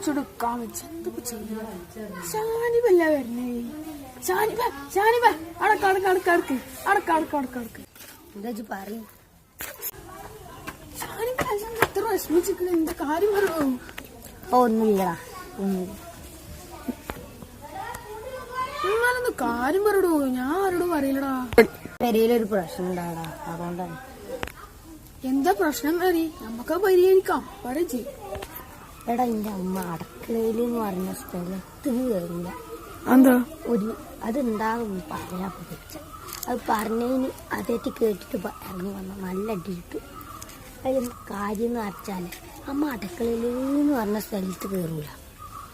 പിടിച്ചെടുക്കാൻ വെച്ച് എന്തൊക്കെ ചെയ്യാ. ഷാനിബല്ല വരണേ. ഷാനിബ ഷാനിബ അടക്ക് അടക്ക് അടക്ക് അടക്ക് അടക്ക് അടക്ക് അടക്ക് അടക്ക് എന്താ പറയും. ഷാനിബ എത്ര വിഷമിച്ചിരിക്കണ എന്താ കാര്യം പറയൂ. ഒന്നുമില്ലടാ, ഒന്നുമില്ല. നിങ്ങളൊന്ന് കാര്യം പറയടോ. ഞാൻ ആരോടും അറിയില്ലടാ. പെരയിലൊരു പ്രശ്നം ഉണ്ടാടാ, അതുകൊണ്ടാണ്. എന്താ പ്രശ്നം കറി നമുക്ക് പരിഹരിക്കാം. പറയ്. എടാ, എന്റെ അമ്മ അടുക്കളയിലെന്ന് പറഞ്ഞ സ്ഥലത്ത് കയറില്ല. എന്താ അതെന്താന്ന് പറയാ പറ്റിച്ച. അത് പറഞ്ഞതിന് അതേറ്റ് കേട്ടിട്ട് ഇറങ്ങി വന്ന നല്ല ഡീപ്പ്. അതിൽ കാര്യം എന്ന് വെച്ചാല് അമ്മ അടുക്കളയിലെന്ന് പറഞ്ഞ സ്ഥലത്ത് കയറൂല.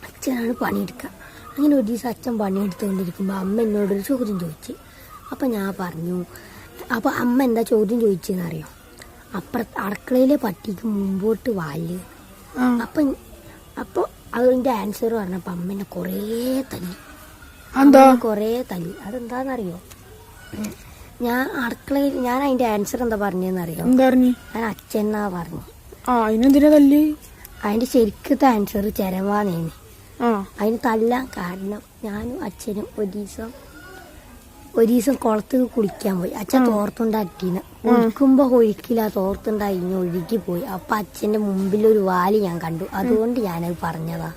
അച്ഛനാണ് പണിയെടുക്കുക. അങ്ങനെ ഒരു ദിവസം അച്ഛൻ പണിയെടുത്തുകൊണ്ടിരിക്കുമ്പോൾ അമ്മ എന്നോടൊരു ചോദ്യം ചോദിച്ചു. അപ്പം ഞാൻ പറഞ്ഞു. അപ്പം അമ്മ എന്താ ചോദ്യം ചോദിച്ചെന്നറിയോ? അടുക്കളയിലെ പട്ടിക്ക് മുമ്പോട്ട് വാല്. അപ്പോൾ അതിൻ്റെ ആൻസർ പറഞ്ഞപ്പോൾ അമ്മേനെ കുറേ തല്ലി. അതെന്താന്നറിയോ? ഞാൻ അതിന്റെ ആൻസർ എന്താ പറഞ്ഞെന്നറിയോ? ഞാൻ അച്ഛനാ പറഞ്ഞു. അതിന്റെ ശരിക്കത്തെ ആൻസർ ചെരവാന്നേന്. അതിന് തല്ലാൻ കാരണം ഞാനും അച്ഛനും ഒരു ദിവസം കുളത്ത് കുളിക്കാൻ പോയി. അച്ഛൻ തോർത്തുണ്ടാക്കിന്ന് കുളിക്കുമ്പോ ഒഴുക്കില്ല, തോർത്തുണ്ടായി ഒഴുകി പോയി. അപ്പൊ അച്ഛന്റെ മുമ്പിലൊരു വാല് ഞാൻ കണ്ടു. അതുകൊണ്ട് ഞാനത് പറഞ്ഞതാ.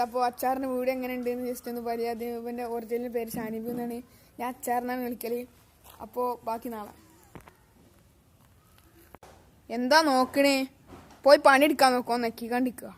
അപ്പോൾ അച്ചാറിന്റെ വീഡിയോ എങ്ങനെ ഉണ്ടെന്ന് ജസ്റ്റ് ഒന്ന് പറയാം. ഇവന്റെ ഒറിജിനൽ പേര് ഷാനിബ് എന്നാണ്. ഞാൻ അച്ചാറിനാണ് വിളിക്കല്. അപ്പോൾ ബാക്കി നാളെ. എന്താ നോക്കണേ? പോയി പണിയെടുക്കാൻ നോക്കോ. നെക്കിക്കണ്ടിക്കുക.